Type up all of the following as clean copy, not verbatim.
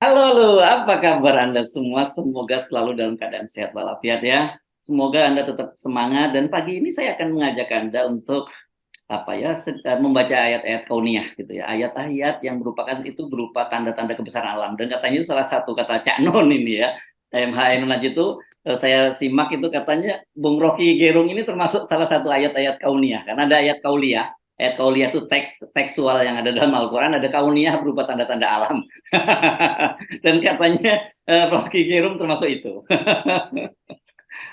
Halo, halo, apa kabar Anda semua? Semoga selalu dalam keadaan sehat walafiat ya. Semoga Anda tetap semangat dan pagi ini saya akan mengajak Anda untuk membaca ayat-ayat kauniyah gitu ya. Ayat-ayat yang merupakan itu berupa tanda-tanda kebesaran alam dan katanya itu salah satu kata Cak Non ini ya. MHN aja itu saya simak itu katanya Bung Rocky Gerung ini termasuk salah satu ayat-ayat kauniyah karena ada ayat kauliyah. Ayat kauliyah itu teks tekstual yang ada dalam Al-Qur'an, ada kauniyah berupa tanda-tanda alam. Dan katanya Rocky Gerung termasuk itu.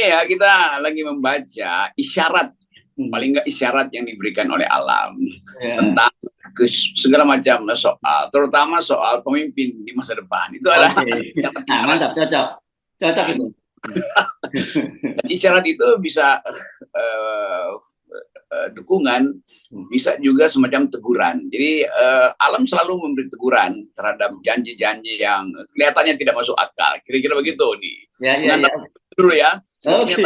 Iya, kita lagi membaca isyarat, paling nggak isyarat yang diberikan oleh alam tentang segala macam soal, terutama soal pemimpin di masa depan. Itu adalah Nah, mantap, cocok. Cocok itu. Dan isyarat itu bisa dukungan, bisa juga semacam teguran. Jadi alam selalu memberi teguran terhadap janji-janji yang kelihatannya tidak masuk akal. Kira-kira begitu nih. Ya. Dulu ya. Oke.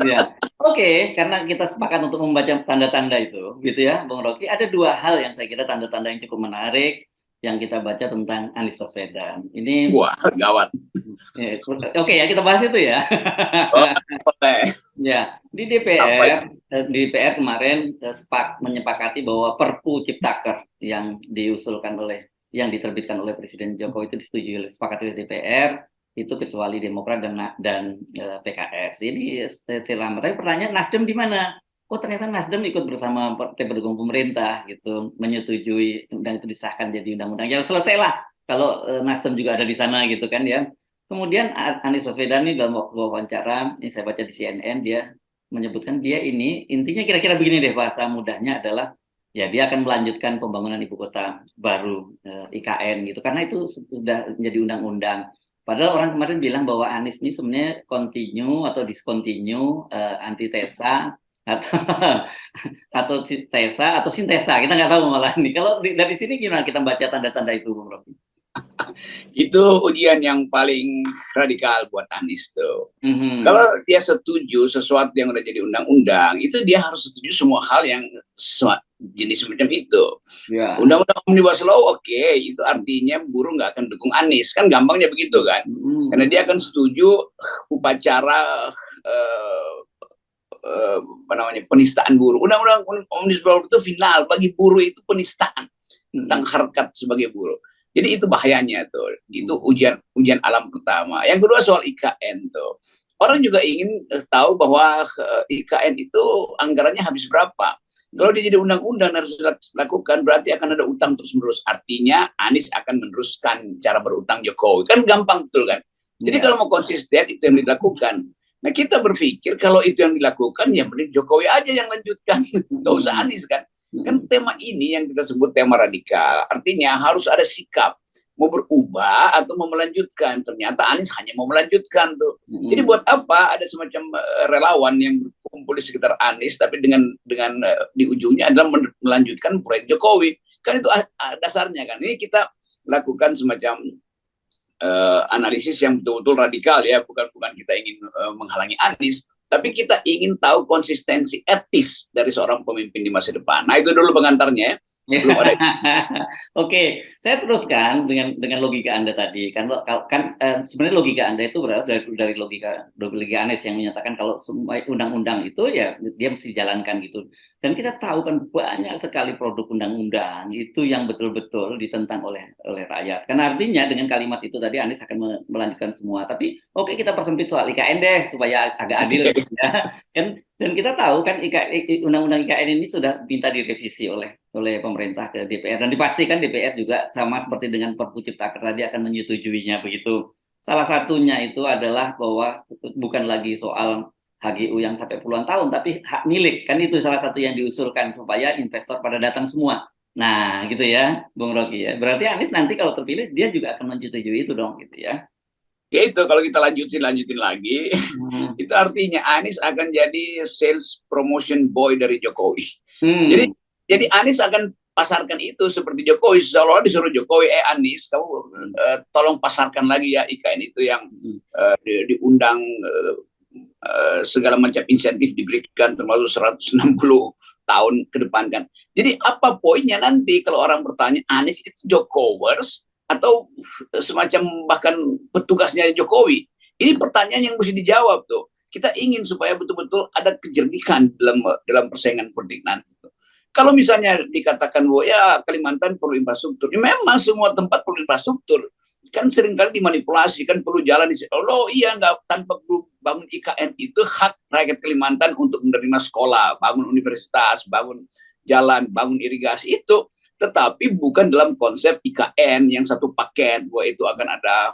Ya. Oke, karena kita sepakat untuk membaca tanda-tanda itu, gitu ya, Bung Rocky. Ada dua hal yang saya kira tanda-tanda yang cukup menarik yang kita baca tentang Anies Baswedan. Ini wah, gawat. Oke ya, kita bahas itu ya. Oke. Ya, di DPR kemarin menyepakati bahwa Perpu Ciptaker yang yang diterbitkan oleh Presiden Jokowi itu disetujui oleh DPR itu kecuali Demokrat dan PKS. Ini setelah tapi pertanyaan Nasdem di mana? Oh ternyata Nasdem ikut bersama partai pendukung pemerintah gitu menyetujui undang itu disahkan jadi undang-undang. Ya selesailah kalau Nasdem juga ada di sana gitu kan ya. Kemudian Anies Baswedan ini dalam waktu wawancara, ini saya baca di CNN, dia menyebutkan dia ini intinya kira-kira begini deh bahasa mudahnya adalah ya dia akan melanjutkan pembangunan ibu kota baru IKN gitu karena itu sudah menjadi undang-undang. Padahal orang kemarin bilang bahwa Anies ini sebenarnya continue atau discontinue, antitesa atau atau tesa atau sintesa, kita nggak tahu malah nih. Kalau dari sini gimana kita baca tanda-tanda itu, Bung Rocky? Itu ujian yang paling radikal buat Anies tuh. Kalau dia setuju sesuatu yang udah jadi undang-undang, itu dia harus setuju semua hal yang jenis semacam itu. Yeah. Undang-undang Omnibus Law, oke, itu artinya buruh nggak akan dukung Anies, kan gampangnya begitu kan? Karena dia akan setuju upacara penistaan buruh. Undang-undang Omnibus Law itu final bagi buruh itu penistaan tentang harkat sebagai buruh. Jadi itu bahayanya tuh. Itu ujian alam pertama. Yang kedua soal IKN tuh. Orang juga ingin tahu bahwa IKN itu anggarannya habis berapa. Kalau dia jadi undang-undang harus dilakukan, berarti akan ada utang terus-menerus. Artinya Anies akan meneruskan cara berutang Jokowi. Kan gampang betul kan. Jadi kalau mau konsisten itu yang dilakukan. Nah kita berpikir kalau itu yang dilakukan ya mending Jokowi aja yang lanjutkan. Nggak usah Anies kan. Kan tema ini yang kita sebut tema radikal. Artinya harus ada sikap. Mau berubah atau mau melanjutkan. Ternyata Anies hanya mau melanjutkan tuh. Jadi buat apa ada semacam relawan yang berkumpul di sekitar Anies. Tapi dengan di ujungnya adalah melanjutkan proyek Jokowi. Kan itu dasarnya kan. Ini kita lakukan semacam analisis yang betul-betul radikal ya. Bukan kita ingin menghalangi Anies. Tapi kita ingin tahu konsistensi etis dari seorang pemimpin di masa depan. Nah itu dulu pengantarnya. Sebelum ada. Oke, saya teruskan dengan logika Anda tadi. Kan sebenarnya logika Anda itu berasal dari logika Anies yang menyatakan kalau semua undang-undang itu ya dia mesti dijalankan gitu. Dan kita tahu kan banyak sekali produk undang-undang itu yang betul-betul ditentang oleh rakyat. Karena artinya dengan kalimat itu tadi Anies akan melanjutkan semua. Tapi oke, kita persempit soal IKN deh supaya agak adil. Ya. Dan kita tahu kan undang-undang IKN ini sudah minta direvisi oleh pemerintah ke DPR dan dipastikan DPR juga sama seperti dengan Perpu Ciptaker tadi akan menyetujuinya begitu. Salah satunya itu adalah bahwa bukan lagi soal HGU yang sampai puluhan tahun tapi hak milik, kan itu salah satu yang diusulkan supaya investor pada datang semua. Nah, gitu ya, Bung Rocky ya. Berarti Anies nanti kalau terpilih dia juga akan menyetujui itu dong gitu ya. Ya itu kalau kita lanjutin lagi, itu artinya Anies akan jadi sales promotion boy dari Jokowi. Jadi Anies akan pasarkan itu seperti Jokowi. Seolah disuruh Jokowi, Anies, kamu tolong pasarkan lagi ya IKN itu yang diundang segala macam insentif diberikan termasuk 160 tahun ke depan kan. Jadi apa poinnya nanti kalau orang bertanya Anies itu Jokowers atau semacam bahkan petugasnya Jokowi? Ini pertanyaan yang mesti dijawab tuh. Kita ingin supaya betul-betul ada kejernihan dalam persaingan politik nanti. Kalau misalnya dikatakan bahwa ya Kalimantan perlu infrastruktur, ya memang semua tempat perlu infrastruktur. Kan seringkali dimanipulasi, kan perlu jalan di oh iya, nggak, tanpa perlu bangun IKN itu hak rakyat Kalimantan untuk menerima sekolah, bangun universitas, bangun jalan, bangun irigasi itu, tetapi bukan dalam konsep IKN yang satu paket bahwa itu akan ada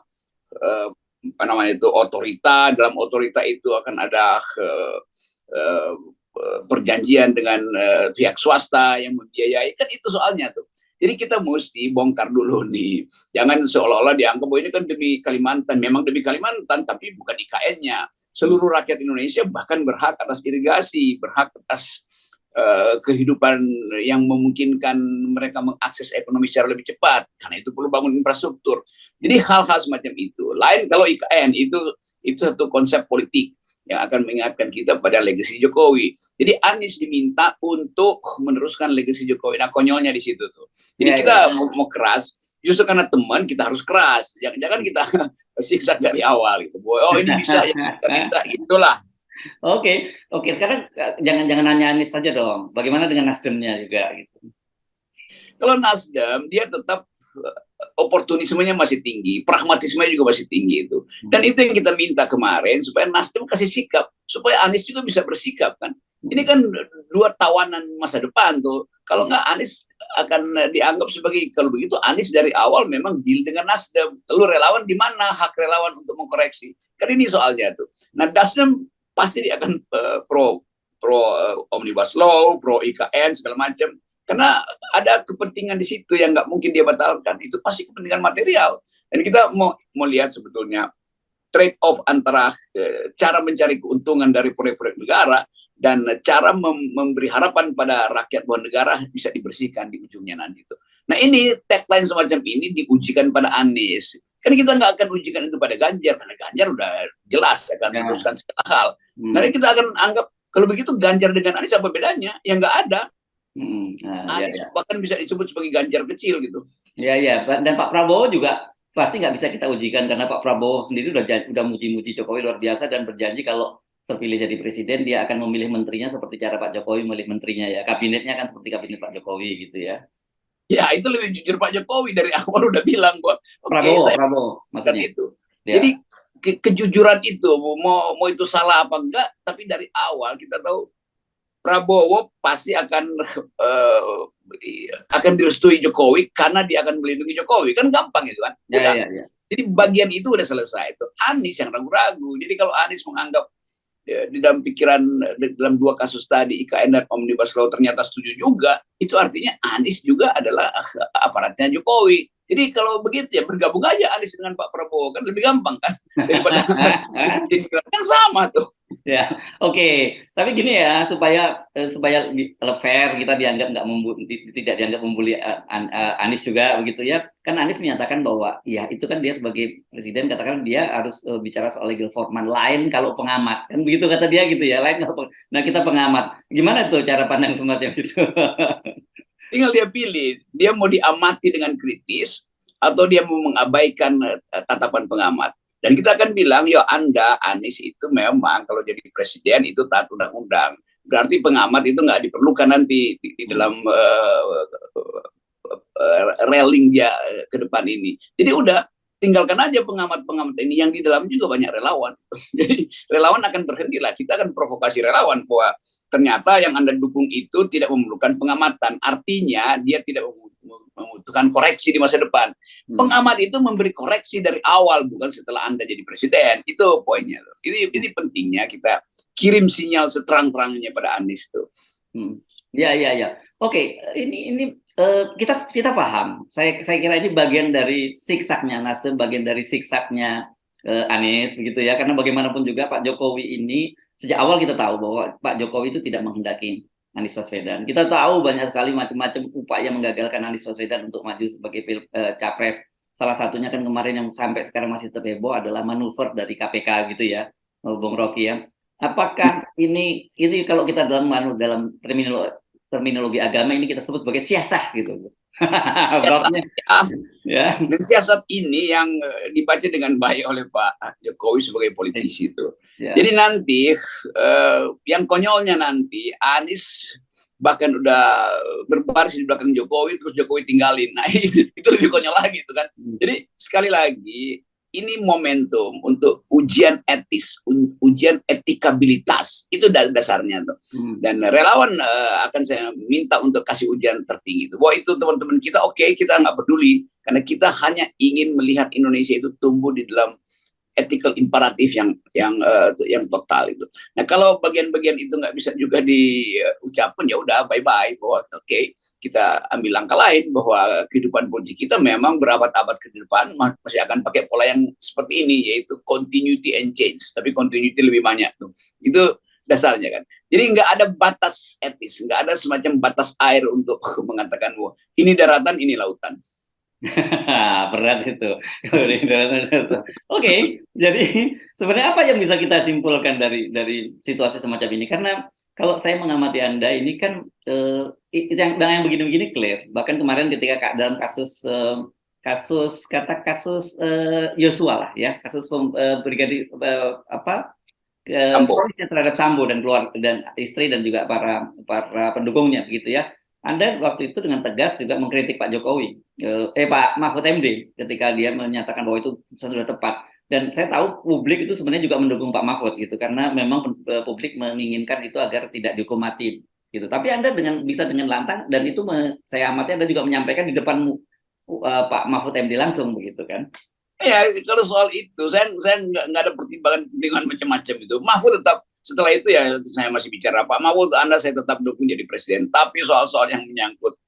apa namanya itu otorita, dalam otorita itu akan ada uh, perjanjian dengan pihak swasta yang membiayai, kan itu soalnya tuh. Jadi kita mesti bongkar dulu nih. Jangan seolah-olah dianggap bahwa ini kan demi Kalimantan. Memang demi Kalimantan, tapi bukan IKN-nya. Seluruh rakyat Indonesia bahkan berhak atas irigasi, berhak atas kehidupan yang memungkinkan mereka mengakses ekonomi secara lebih cepat. Karena itu perlu bangun infrastruktur. Jadi hal-hal semacam itu. Lain kalau IKN, itu satu konsep politik yang akan mengingatkan kita pada legasi Jokowi. Jadi Anies diminta untuk meneruskan legasi Jokowi. Nah, konyolnya di situ tuh. Jadi kita mau keras, justru karena teman kita harus keras. Jangan kita siksa dari awal gitu. Oh ini bisa, ya bisa, itulah. Oke. Sekarang jangan hanya Anies saja dong. Bagaimana dengan Nasdemnya juga gitu? Kalau Nasdem dia tetap oportunismenya masih tinggi, pragmatismenya juga masih tinggi itu. Dan itu yang kita minta kemarin, supaya Nasdem kasih sikap, supaya Anies juga bisa bersikap kan. Ini kan dua tawanan masa depan tuh. Kalau nggak, Anies akan dianggap sebagai, kalau begitu Anies dari awal memang deal dengan Nasdem. Lalu relawan di mana hak relawan untuk mengkoreksi? Kan ini soalnya tuh. Nah, Nasdem pasti dia akan pro omnibus law, pro IKN segala macam. Karena ada kepentingan di situ yang nggak mungkin dia batalkan. Itu pasti kepentingan material. Dan kita mau lihat sebetulnya trade off antara cara mencari keuntungan dari proyek-proyek negara dan cara memberi harapan pada rakyat bahwa negara bisa dibersihkan di ujungnya nanti itu. Nah ini tagline semacam ini diujikan pada Anies. Kan kita nggak akan ujikan itu pada Ganjar, karena Ganjar udah jelas akan meneruskan segala hal. Nanti kita akan anggap kalau begitu Ganjar dengan Anies apa bedanya? Ya nggak ada. Anies bahkan bisa disebut sebagai Ganjar kecil gitu. Ya. Dan Pak Prabowo juga pasti nggak bisa kita ujikan, karena Pak Prabowo sendiri udah muji-muji Jokowi luar biasa dan berjanji kalau terpilih jadi presiden dia akan memilih menterinya seperti cara Pak Jokowi memilih menterinya ya. Kabinetnya kan seperti kabinet Pak Jokowi gitu ya. Ya itu lebih jujur Pak Jokowi, dari awal udah bilang gua Prabowo maksudnya itu. Ya. Jadi kejujuran itu mau itu salah apa enggak, tapi dari awal kita tahu Prabowo pasti akan direstui Jokowi karena dia akan melindungi Jokowi. Kan gampang itu kan. Ya. Jadi bagian itu udah selesai itu. Anies yang ragu-ragu. Jadi kalau Anies menganggap di dalam pikiran, dalam dua kasus tadi IKN dan Omnibus Law ternyata setuju juga, itu artinya Anies juga adalah aparatnya Jokowi. Jadi kalau begitu ya bergabung aja Anies dengan Pak Prabowo, kan lebih gampang kan daripada kan sama tuh. Ya, oke. Tapi gini ya, supaya fair, kita dianggap tidak dianggap membuli Anies juga begitu ya. Kan Anies menyatakan bahwa ya itu kan dia sebagai presiden, katakan dia harus bicara soal legal format, lain kalau pengamat. Kan begitu kata dia gitu ya, lain kalau nah kita pengamat. Gimana tuh cara pandang semacam itu? Tinggal dia pilih, dia mau diamati dengan kritis atau dia mau mengabaikan tatapan pengamat. Dan kita akan bilang, ya Anda, Anies itu memang kalau jadi presiden itu taat undang-undang. Berarti pengamat itu nggak diperlukan nanti di dalam railing dia ke depan ini. Jadi udah, tinggalkan aja pengamat-pengamat ini, yang di dalam juga banyak relawan. Jadi relawan akan berhenti lah. Kita akan provokasi relawan bahwa ternyata yang Anda dukung itu tidak memerlukan pengamatan. Artinya dia tidak membutuhkan koreksi di masa depan. Pengamat itu memberi koreksi dari awal, bukan setelah Anda jadi presiden. Itu poinnya. Ini pentingnya kita kirim sinyal seterang-terangnya pada Anies tuh. Ya. Oke, ini kita paham. Saya kira ini bagian dari siksaknya Nasdem, bagian dari siksaknya Anies begitu ya. Karena bagaimanapun juga Pak Jokowi ini sejak awal kita tahu bahwa Pak Jokowi itu tidak menghendaki Anies Baswedan. Kita tahu banyak sekali macam-macam upaya menggagalkan Anies Baswedan untuk maju sebagai capres. Salah satunya kan kemarin yang sampai sekarang masih terheboh adalah manuver dari KPK gitu ya, Bung Rocky ya. Apakah ini kalau kita dalam terminologi agama ini kita sebut sebagai siasah gitu? Beratnya, ya. Dan siasat ini yang dibaca dengan baik oleh Pak Jokowi sebagai politisi itu. Ya. Jadi nanti yang konyolnya nanti Anies bahkan udah berbaris di belakang Jokowi terus Jokowi tinggalin. Nah itu lebih konyol lagi itu kan. Jadi sekali lagi ini momentum untuk ujian etis, ujian etikabilitas itu dasarnya tuh. Dan relawan akan saya minta untuk kasih ujian tertinggi itu. Bahwa itu teman-teman kita oke, kita nggak peduli karena kita hanya ingin melihat Indonesia itu tumbuh di dalam ethical imperatif yang total itu. Nah kalau bagian-bagian itu nggak bisa juga diucapkan ya udah bye bye bahwa oke, kita ambil langkah lain bahwa kehidupan politik kita memang berabad-abad ke depan masih akan pakai pola yang seperti ini yaitu continuity and change, tapi continuity lebih banyak tuh. Itu dasarnya kan. Jadi nggak ada batas etis, nggak ada semacam batas air untuk mengatakan bahwa ini daratan, ini lautan. Berat itu. Oke, jadi sebenarnya apa yang bisa kita simpulkan dari situasi semacam ini? Karena kalau saya mengamati Anda ini kan yang begini-begini clear. Bahkan kemarin ketika dalam kasus Yosua lah ya, kasus brigadir fonisnya terhadap Sambo dan keluarga dan istri dan juga para pendukungnya begitu ya. Anda waktu itu dengan tegas juga mengkritik Pak Jokowi, Pak Mahfud MD ketika dia menyatakan bahwa itu sudah tepat. Dan saya tahu publik itu sebenarnya juga mendukung Pak Mahfud gitu, karena memang publik menginginkan itu agar tidak dihukum mati gitu. Tapi Anda bisa dengan lantang dan itu saya amati Anda juga menyampaikan di depan Pak Mahfud MD langsung begitu kan? Ya kalau soal itu saya nggak ada pertimbangan dengan macam-macam itu. Mahfud tetap setelah itu ya saya masih bicara Pak Mahfud, Anda saya tetap dukung jadi presiden. Tapi soal-soal yang menyangkut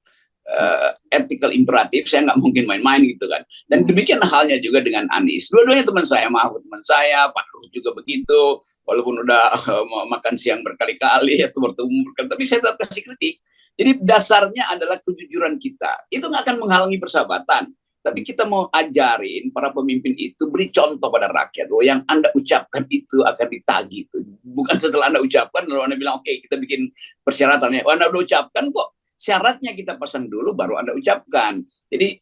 ethical imperatif saya nggak mungkin main-main gitu kan. Dan demikian halnya juga dengan Anies. Dua-duanya teman saya, Mahfud teman saya, Pak Luhut juga begitu. Walaupun udah makan siang berkali-kali atau bertemu, tapi saya tetap kasih kritik. Jadi dasarnya adalah kejujuran kita. Itu nggak akan menghalangi persahabatan. Tapi kita mau ajarin para pemimpin itu beri contoh pada rakyat bahwa yang Anda ucapkan itu akan ditagih. Bukan setelah Anda ucapkan lalu Anda bilang oke, kita bikin persyaratannya. Anda udah ucapkan kok, syaratnya kita pasang dulu baru Anda ucapkan. Jadi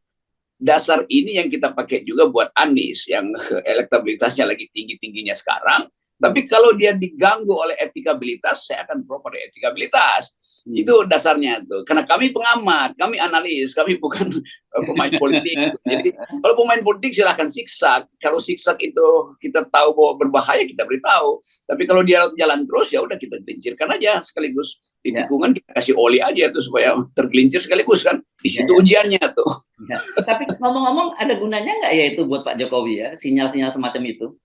dasar ini yang kita pakai juga buat Anies yang elektabilitasnya lagi tinggi-tingginya sekarang. Tapi kalau dia diganggu oleh etikabilitas, saya akan pro pada etikabilitas. Itu dasarnya tuh. Karena kami pengamat, kami analis, kami bukan pemain politik. Jadi kalau pemain politik silahkan siksak. Kalau siksak itu kita tahu bahwa berbahaya, kita beritahu. Tapi kalau dia jalan terus, ya udah kita gelincirkan aja sekaligus. Di tikungan kita kasih oli aja tuh supaya tergelincir sekaligus kan. Di situ ujiannya tuh. Ya. Tapi ngomong-ngomong ada gunanya nggak ya itu buat Pak Jokowi ya, sinyal-sinyal semacam itu?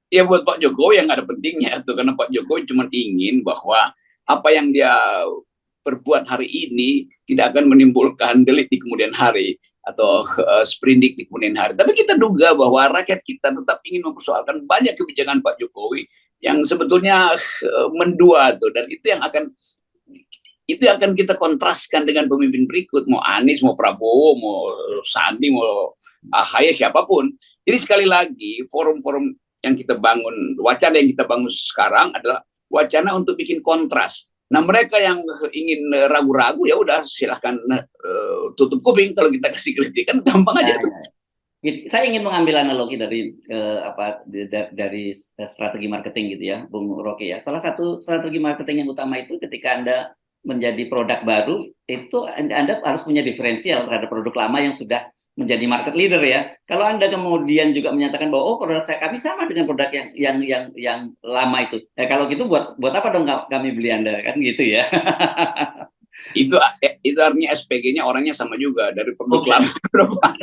Ya buat Pak Jokowi yang nggak ada pentingnya tuh, karena Pak Jokowi cuma ingin bahwa apa yang dia perbuat hari ini tidak akan menimbulkan delik di kemudian hari atau sprindik di kemudian hari. Tapi kita duga bahwa rakyat kita tetap ingin mempersoalkan banyak kebijakan Pak Jokowi yang sebetulnya mendua tuh, dan itu yang akan kita kontraskan dengan pemimpin berikut, mau Anies, mau Prabowo, mau Sandi, mau Ahy, siapapun. Jadi sekali lagi forum-forum yang kita bangun, wacana yang kita bangun sekarang adalah wacana untuk bikin kontras. Nah mereka yang ingin ragu-ragu ya udah silahkan tutup kuping kalau kita kasih kritik, kan gampang aja tuh. Saya ingin mengambil analogi dari strategi marketing gitu ya, Bung Rocky ya. Salah satu strategi marketing yang utama itu ketika Anda menjadi produk baru, itu Anda harus punya diferensial terhadap produk lama yang sudah menjadi market leader ya. Kalau Anda kemudian juga menyatakan bahwa produk kami sama dengan produk yang lama itu. Kalau gitu buat apa dong kami beli Anda, kan gitu ya. Itu artinya SPG-nya orangnya sama juga dari produk lama ke depan.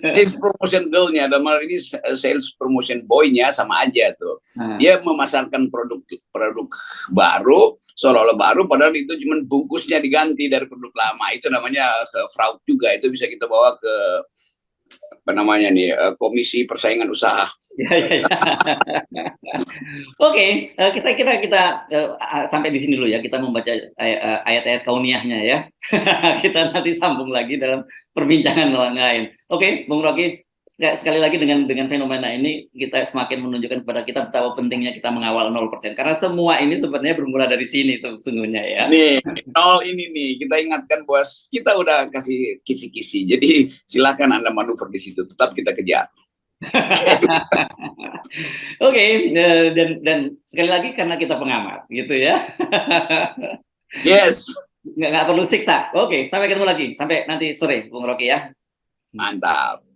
Sales promotion girl-nya, dalam hal ini sales promotion boy-nya sama aja tuh. Dia memasarkan produk baru, seolah-olah baru, padahal itu cuma bungkusnya diganti dari produk lama. Itu namanya fraud juga. Itu bisa kita bawa ke Komisi Persaingan Usaha. Oke, kita sampai di sini dulu ya. Kita membaca ayat-ayat kauniyahnya ya. Kita nanti sambung lagi dalam perbincangan lain. Oke, Bung Rocky, sekali lagi dengan fenomena ini kita semakin menunjukkan kepada kita betapa pentingnya kita mengawal 0%. Karena semua ini sebenarnya bermula dari sini sesungguhnya ya. Nih, ini nih kita ingatkan bos, kita udah kasih kisi-kisi. Jadi silakan Anda manuver di situ, tetap kita kejar. Oke, dan sekali lagi karena kita pengamat gitu ya. Yes. Nggak perlu siksa. Oke, sampai ketemu lagi. Sampai nanti sore, Bung Rocky ya. Mantap.